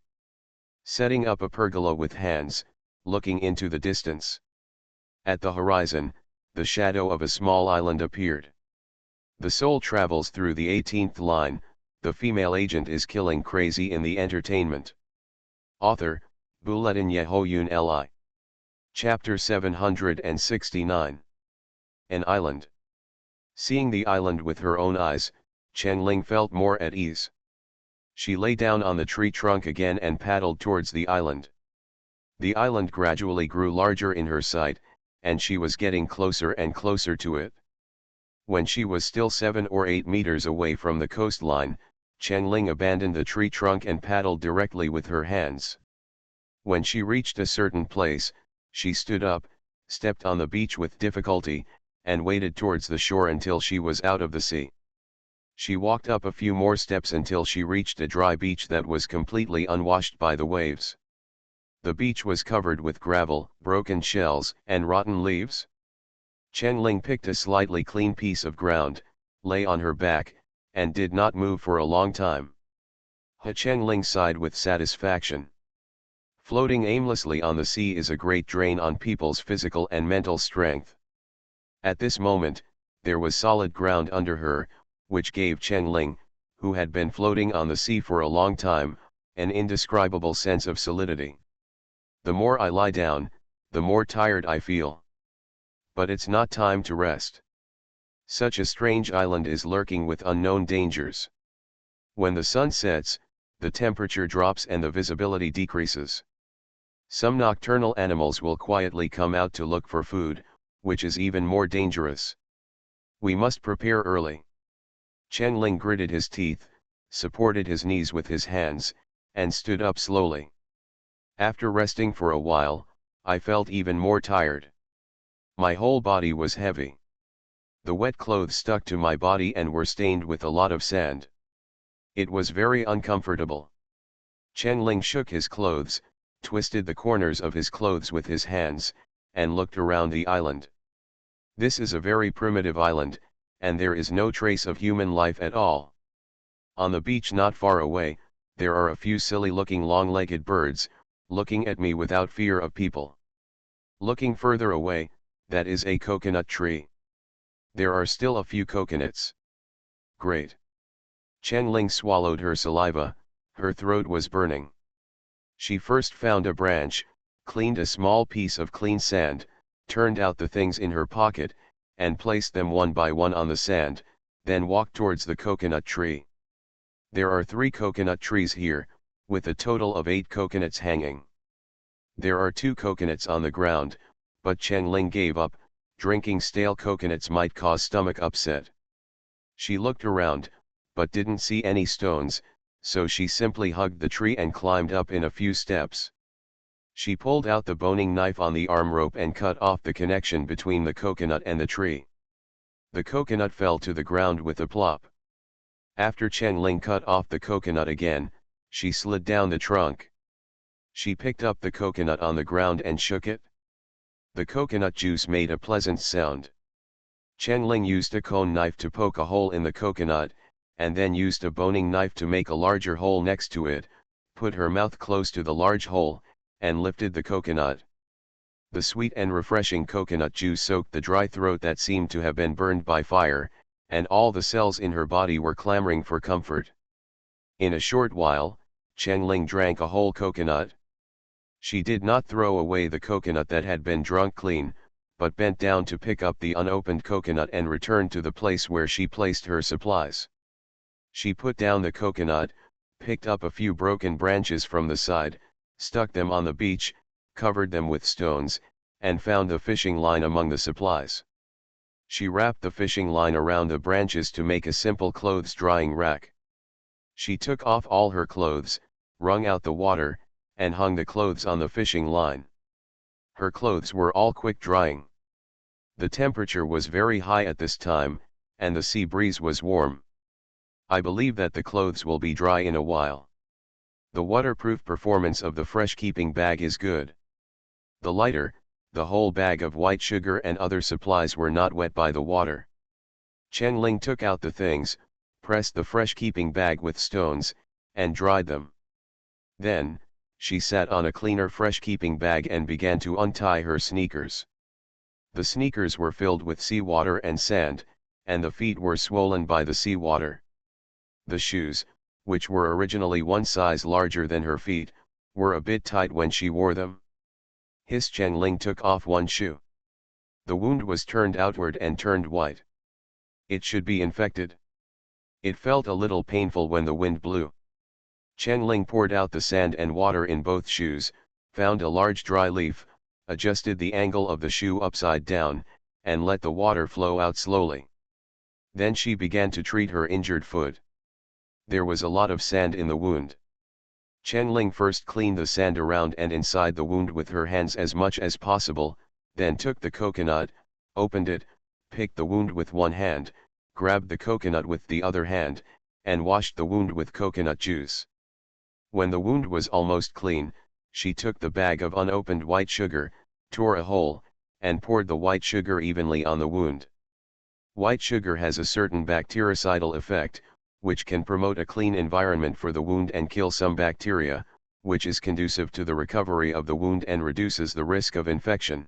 Setting up a pergola with hands, looking into the distance. At the horizon, the shadow of a small island appeared. The soul travels through the 18th line, the female agent is killing crazy in the entertainment. Author, Bulletin Yehoyun Li. Chapter 769. An Island. Seeing the island with her own eyes, Chen Ling felt more at ease. She lay down on the tree trunk again and paddled towards the island. The island gradually grew larger in her sight, and she was getting closer and closer to it. When she was still 7 or 8 meters away from the coastline, Chen Ling abandoned the tree trunk and paddled directly with her hands. When she reached a certain place, she stood up, stepped on the beach with difficulty, and waded towards the shore until she was out of the sea. She walked up a few more steps until she reached a dry beach that was completely unwashed by the waves. The beach was covered with gravel, broken shells, and rotten leaves. Chen Ling picked a slightly clean piece of ground, lay on her back, and did not move for a long time. Chen Ling sighed with satisfaction. Floating aimlessly on the sea is a great drain on people's physical and mental strength. At this moment, there was solid ground under her, which gave Chen Ling, who had been floating on the sea for a long time, an indescribable sense of solidity. The more I lie down, the more tired I feel. But it's not time to rest. Such a strange island is lurking with unknown dangers. When the sun sets, the temperature drops and the visibility decreases. Some nocturnal animals will quietly come out to look for food, which is even more dangerous. We must prepare early. Chen Ling gritted his teeth, supported his knees with his hands, and stood up slowly. After resting for a while, I felt even more tired. My whole body was heavy. The wet clothes stuck to my body and were stained with a lot of sand. It was very uncomfortable. Chen Ling shook his clothes, twisted the corners of his clothes with his hands, and looked around the island. This is a very primitive island, and there is no trace of human life at all. On the beach not far away, there are a few silly-looking long-legged birds, looking at me without fear of people. Looking further away, that is a coconut tree. There are still a few coconuts. Great. Chen Ling swallowed her saliva, her throat was burning. She first found a branch, cleaned a small piece of clean sand, turned out the things in her pocket, and placed them one by one on the sand, then walked towards the coconut tree. There are 3 coconut trees here, with a total of 8 coconuts hanging. There are 2 coconuts on the ground, but Chen Ling gave up, drinking stale coconuts might cause stomach upset. She looked around, but didn't see any stones, so she simply hugged the tree and climbed up in a few steps. She pulled out the boning knife on the arm rope and cut off the connection between the coconut and the tree. The coconut fell to the ground with a plop. After Chen Ling cut off the coconut again, she slid down the trunk. She picked up the coconut on the ground and shook it. The coconut juice made a pleasant sound. Chen Ling used a cone knife to poke a hole in the coconut, and then used a boning knife to make a larger hole next to it, put her mouth close to the large hole, and lifted the coconut. The sweet and refreshing coconut juice soaked the dry throat that seemed to have been burned by fire, and all the cells in her body were clamoring for comfort. In a short while, Chen Ling drank a whole coconut. She did not throw away the coconut that had been drunk clean, but bent down to pick up the unopened coconut and returned to the place where she placed her supplies. She put down the coconut, picked up a few broken branches from the side, stuck them on the beach, covered them with stones, and found the fishing line among the supplies. She wrapped the fishing line around the branches to make a simple clothes drying rack. She took off all her clothes, wrung out the water, and hung the clothes on the fishing line. Her clothes were all quick drying. The temperature was very high at this time, and the sea breeze was warm. I believe that the clothes will be dry in a while. The waterproof performance of the fresh keeping bag is good. The lighter, the whole bag of white sugar and other supplies were not wet by the water. Chen Ling took out the things, pressed the fresh keeping bag with stones, and dried them. Then, she sat on a cleaner fresh keeping bag and began to untie her sneakers. The sneakers were filled with seawater and sand, and the feet were swollen by the seawater. The shoes, which were originally one size larger than her feet, were a bit tight when she wore them. Chen Ling took off one shoe. The wound was turned outward and turned white. It should be infected. It felt a little painful when the wind blew. Chen Ling poured out the sand and water in both shoes, found a large dry leaf, adjusted the angle of the shoe upside down, and let the water flow out slowly. Then she began to treat her injured foot. There was a lot of sand in the wound. Chen Ling first cleaned the sand around and inside the wound with her hands as much as possible, then took the coconut, opened it, picked the wound with one hand, grabbed the coconut with the other hand, and washed the wound with coconut juice. When the wound was almost clean, she took the bag of unopened white sugar, tore a hole, and poured the white sugar evenly on the wound. White sugar has a certain bactericidal effect, which can promote a clean environment for the wound and kill some bacteria, which is conducive to the recovery of the wound and reduces the risk of infection.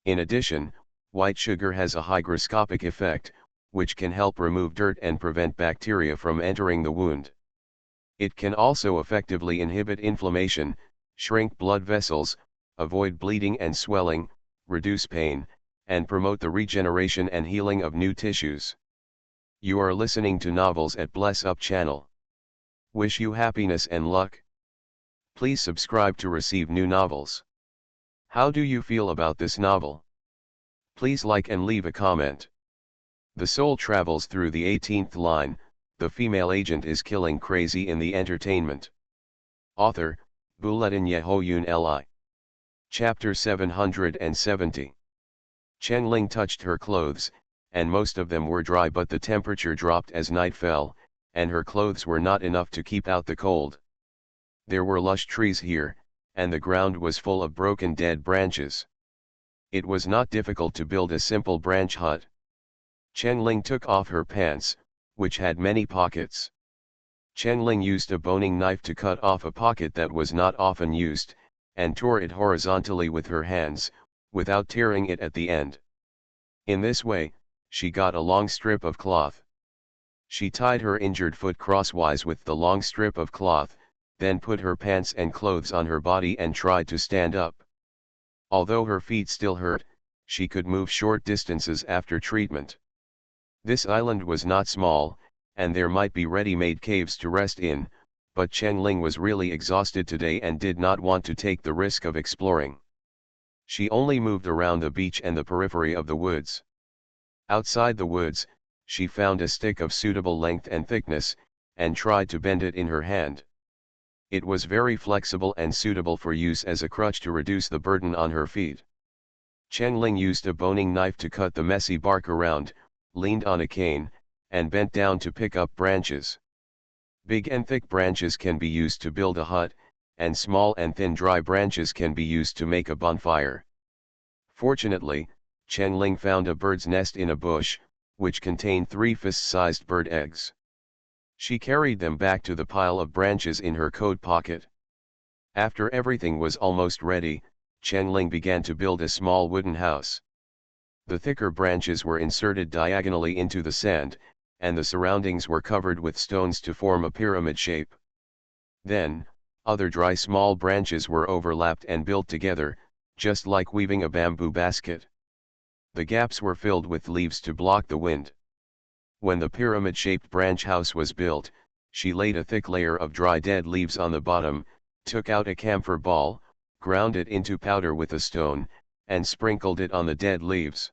In addition, white sugar has a hygroscopic effect, which can help remove dirt and prevent bacteria from entering the wound. It can also effectively inhibit inflammation, shrink blood vessels, avoid bleeding and swelling, reduce pain, and promote the regeneration and healing of new tissues. You are listening to Novels at Bless Up channel. Wish you happiness and luck. Please subscribe to receive new novels. How do you feel about this novel? Please like and leave a comment. The soul travels through the 18th line, the female agent is killing crazy in the entertainment. Author, Bulletin Yehoyun Li. Chapter 770. Chen Ling touched her clothes, and most of them were dry, but the temperature dropped as night fell, and her clothes were not enough to keep out the cold. There were lush trees here, and the ground was full of broken dead branches. It was not difficult to build a simple branch hut. Chen Ling took off her pants, which had many pockets. Chen Ling used a boning knife to cut off a pocket that was not often used, and tore it horizontally with her hands, without tearing it at the end. In this way, she got a long strip of cloth. She tied her injured foot crosswise with the long strip of cloth, then put her pants and clothes on her body and tried to stand up. Although her feet still hurt, she could move short distances after treatment. This island was not small, and there might be ready-made caves to rest in, but Chen Ling was really exhausted today and did not want to take the risk of exploring. She only moved around the beach and the periphery of the woods. Outside the woods, she found a stick of suitable length and thickness, and tried to bend it in her hand. It was very flexible and suitable for use as a crutch to reduce the burden on her feet. Chen Ling used a boning knife to cut the messy bark around, leaned on a cane, and bent down to pick up branches. Big and thick branches can be used to build a hut, and small and thin dry branches can be used to make a bonfire. Fortunately, Chen Ling found a bird's nest in a bush, which contained 3 fist-sized bird eggs. She carried them back to the pile of branches in her coat pocket. After everything was almost ready, Chen Ling began to build a small wooden house. The thicker branches were inserted diagonally into the sand, and the surroundings were covered with stones to form a pyramid shape. Then, other dry small branches were overlapped and built together, just like weaving a bamboo basket. The gaps were filled with leaves to block the wind. When the pyramid-shaped branch house was built, she laid a thick layer of dry dead leaves on the bottom, took out a camphor ball, ground it into powder with a stone, and sprinkled it on the dead leaves.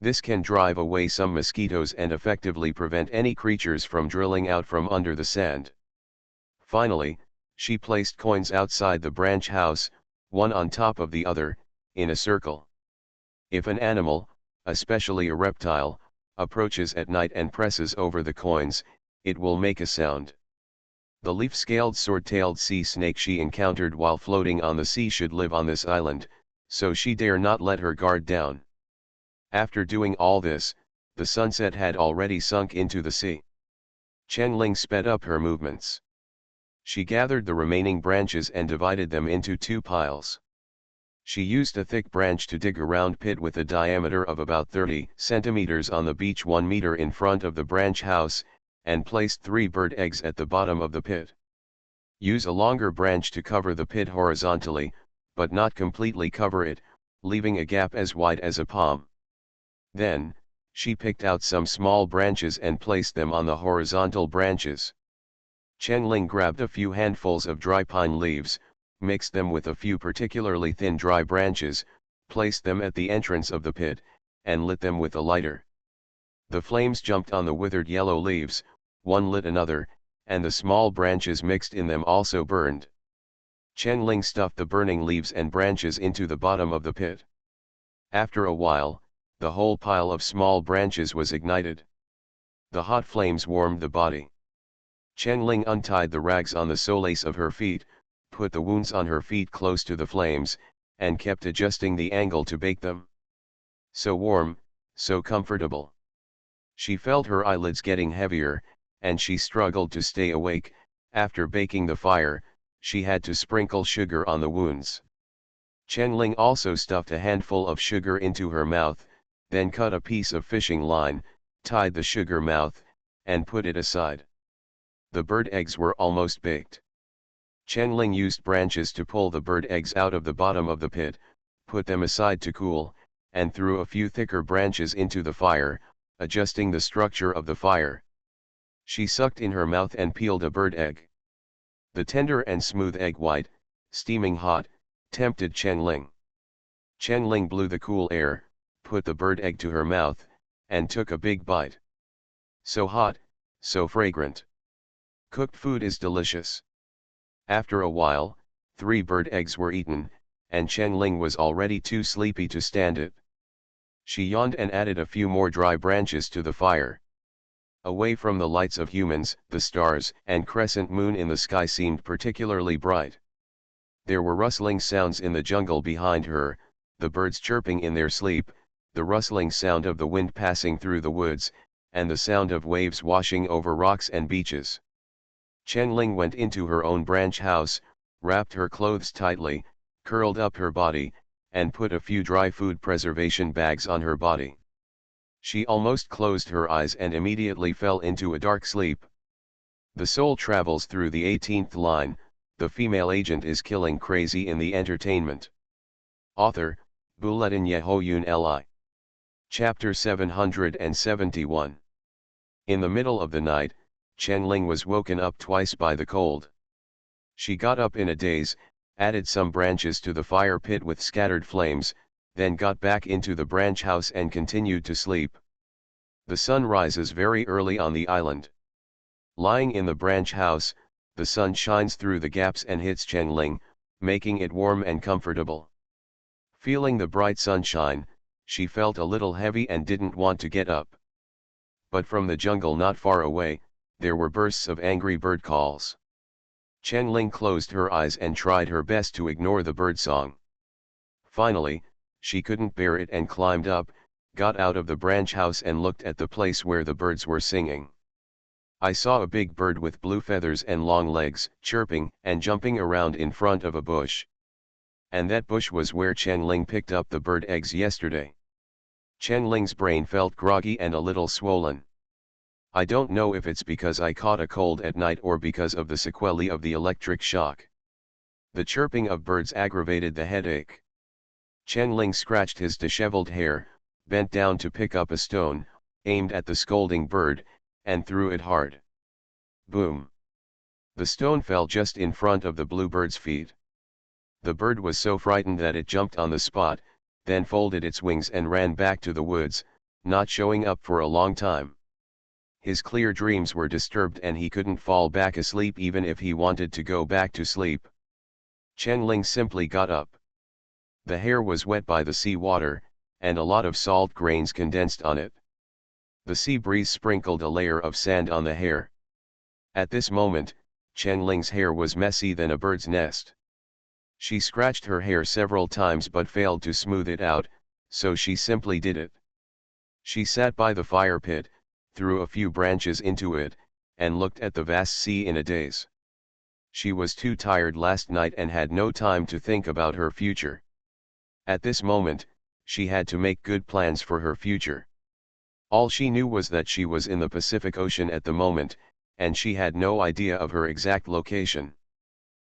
This can drive away some mosquitoes and effectively prevent any creatures from drilling out from under the sand. Finally, she placed coins outside the branch house, one on top of the other, in a circle. If an animal, especially a reptile, approaches at night and presses over the coins, it will make a sound. The leaf-scaled sword-tailed sea snake she encountered while floating on the sea should live on this island, so she dare not let her guard down. After doing all this, the sunset had already sunk into the sea. Chen-Ling sped up her movements. She gathered the remaining branches and divided them into two piles. She used a thick branch to dig a round pit with a diameter of about 30 centimeters on the beach 1 meter in front of the branch house, and placed 3 bird eggs at the bottom of the pit. Use a longer branch to cover the pit horizontally, but not completely cover it, leaving a gap as wide as a palm. Then, she picked out some small branches and placed them on the horizontal branches. Chen-Ling grabbed a few handfuls of dry pine leaves, mixed them with a few particularly thin dry branches, placed them at the entrance of the pit, and lit them with a lighter. The flames jumped on the withered yellow leaves, one lit another, and the small branches mixed in them also burned. Chen-Ling stuffed the burning leaves and branches into the bottom of the pit. After a while, the whole pile of small branches was ignited. The hot flames warmed the body. Chen-Ling untied the rags on the solace of her feet, put the wounds on her feet close to the flames, and kept adjusting the angle to bake them. So warm, so comfortable. She felt her eyelids getting heavier, and she struggled to stay awake. After baking the fire, she had to sprinkle sugar on the wounds. Chen-Ling also stuffed a handful of sugar into her mouth, then cut a piece of fishing line, tied the sugar mouth, and put it aside. The bird eggs were almost baked. Chen-Ling used branches to pull the bird eggs out of the bottom of the pit, put them aside to cool, and threw a few thicker branches into the fire, adjusting the structure of the fire. She sucked in her mouth and peeled a bird egg. The tender and smooth egg white, steaming hot, tempted Chen-Ling. Chen-Ling blew the cool air, put the bird egg to her mouth, and took a big bite. So hot, so fragrant. Cooked food is delicious. After a while, 3 bird eggs were eaten, and Chen-Ling was already too sleepy to stand it. She yawned and added a few more dry branches to the fire. Away from the lights of humans, the stars and crescent moon in the sky seemed particularly bright. There were rustling sounds in the jungle behind her, the birds chirping in their sleep, the rustling sound of the wind passing through the woods, and the sound of waves washing over rocks and beaches. Chen-Ling went into her own branch house, wrapped her clothes tightly, curled up her body, and put a few dry food preservation bags on her body. She almost closed her eyes and immediately fell into a dark sleep. The soul travels through the 18th line, the female agent is killing crazy in the entertainment. Author, Buletin Yehoyun Li. Chapter 771. In the middle of the night, Chen-Ling was woken up twice by the cold. She got up in a daze, added some branches to the fire pit with scattered flames, then got back into the branch house and continued to sleep. The sun rises very early on the island. Lying in the branch house, the sun shines through the gaps and hits Chen-Ling, making it warm and comfortable. Feeling the bright sunshine, she felt a little heavy and didn't want to get up. But from the jungle not far away, there were bursts of angry bird calls. Chen-Ling closed her eyes and tried her best to ignore the birdsong. Finally, she couldn't bear it and climbed up, got out of the branch house and looked at the place where the birds were singing. I saw a big bird with blue feathers and long legs, chirping and jumping around in front of a bush. And that bush was where Chen-Ling picked up the bird eggs yesterday. Chen-Ling's brain felt groggy and a little swollen. I don't know if it's because I caught a cold at night or because of the sequelae of the electric shock. The chirping of birds aggravated the headache. Chen-Ling scratched his disheveled hair, bent down to pick up a stone, aimed at the scolding bird, and threw it hard. Boom! The stone fell just in front of the bluebird's feet. The bird was so frightened that it jumped on the spot, then folded its wings and ran back to the woods, not showing up for a long time. His clear dreams were disturbed and he couldn't fall back asleep even if he wanted to go back to sleep. Chen-Ling simply got up. The hair was wet by the sea water, and a lot of salt grains condensed on it. The sea breeze sprinkled a layer of sand on the hair. At this moment, Chen Ling's hair was messy than a bird's nest. She scratched her hair several times but failed to smooth it out, so she simply did it. She sat by the fire pit, threw a few branches into it, and looked at the vast sea in a daze. She was too tired last night and had no time to think about her future. At this moment, she had to make good plans for her future. All she knew was that she was in the Pacific Ocean at the moment, and she had no idea of her exact location.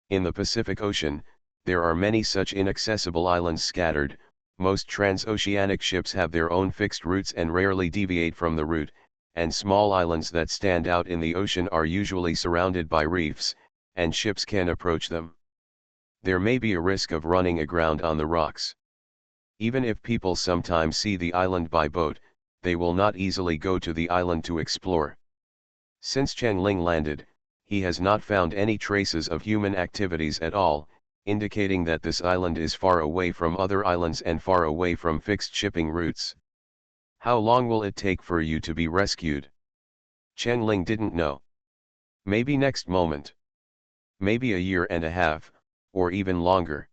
In the Pacific Ocean, there are many such inaccessible islands scattered. Most transoceanic ships have their own fixed routes and rarely deviate from the route, and small islands that stand out in the ocean are usually surrounded by reefs, and ships can approach them. There may be a risk of running aground on the rocks. Even if people sometimes see the island by boat, they will not easily go to the island to explore. Since Chen Ling landed, he has not found any traces of human activities at all, indicating that this island is far away from other islands and far away from fixed shipping routes. How long will it take for you to be rescued? Chen Ling didn't know. Maybe next moment. Maybe a year and a half, or even longer.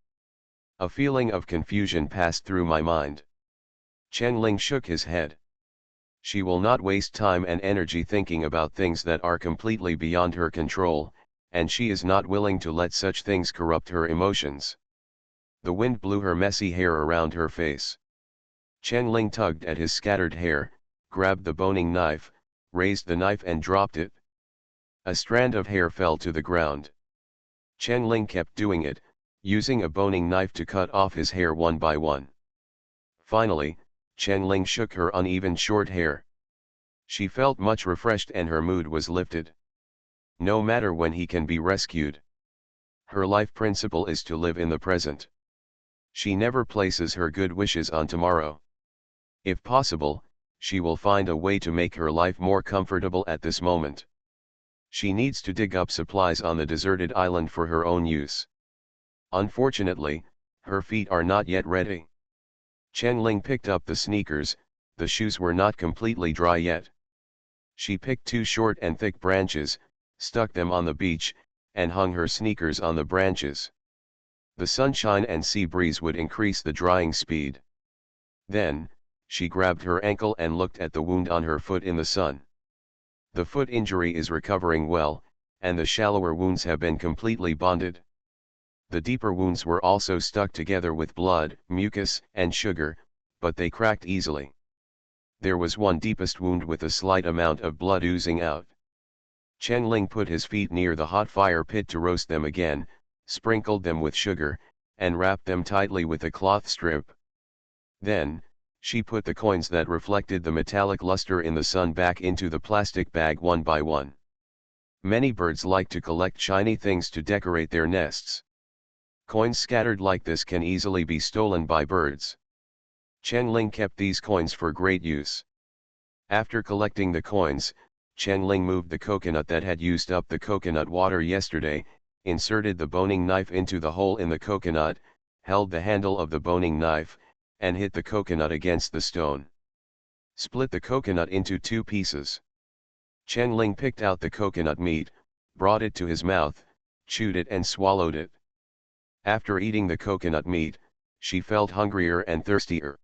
A feeling of confusion passed through my mind. Chen Ling shook his head. She will not waste time and energy thinking about things that are completely beyond her control, and she is not willing to let such things corrupt her emotions. The wind blew her messy hair around her face. Chen Ling tugged at his scattered hair, grabbed the boning knife, raised the knife and dropped it. A strand of hair fell to the ground. Chen Ling kept doing it, using a boning knife to cut off his hair one by one. Finally, Chen Ling shook her uneven short hair. She felt much refreshed and her mood was lifted. No matter when he can be rescued. Her life principle is to live in the present. She never places her good wishes on tomorrow. If possible, she will find a way to make her life more comfortable at this moment. She needs to dig up supplies on the deserted island for her own use. Unfortunately, her feet are not yet ready. Chen Ling picked up the sneakers, the shoes were not completely dry yet. She picked two short and thick branches, stuck them on the beach, and hung her sneakers on the branches. The sunshine and sea breeze would increase the drying speed. Then, she grabbed her ankle and looked at the wound on her foot in the sun. The foot injury is recovering well, and the shallower wounds have been completely bonded. The deeper wounds were also stuck together with blood, mucus, and sugar, but they cracked easily. There was one deepest wound with a slight amount of blood oozing out. Chen Ling put his feet near the hot fire pit to roast them again, sprinkled them with sugar, and wrapped them tightly with a cloth strip. Then, she put the coins that reflected the metallic luster in the sun back into the plastic bag one by one. Many birds like to collect shiny things to decorate their nests. Coins scattered like this can easily be stolen by birds. Chen Ling kept these coins for great use. After collecting the coins, Chen Ling moved the coconut that had used up the coconut water yesterday, inserted the boning knife into the hole in the coconut, held the handle of the boning knife, and hit the coconut against the stone. Split the coconut into two pieces. Chen Ling picked out the coconut meat, brought it to his mouth, chewed it and swallowed it. After eating the coconut meat, she felt hungrier and thirstier.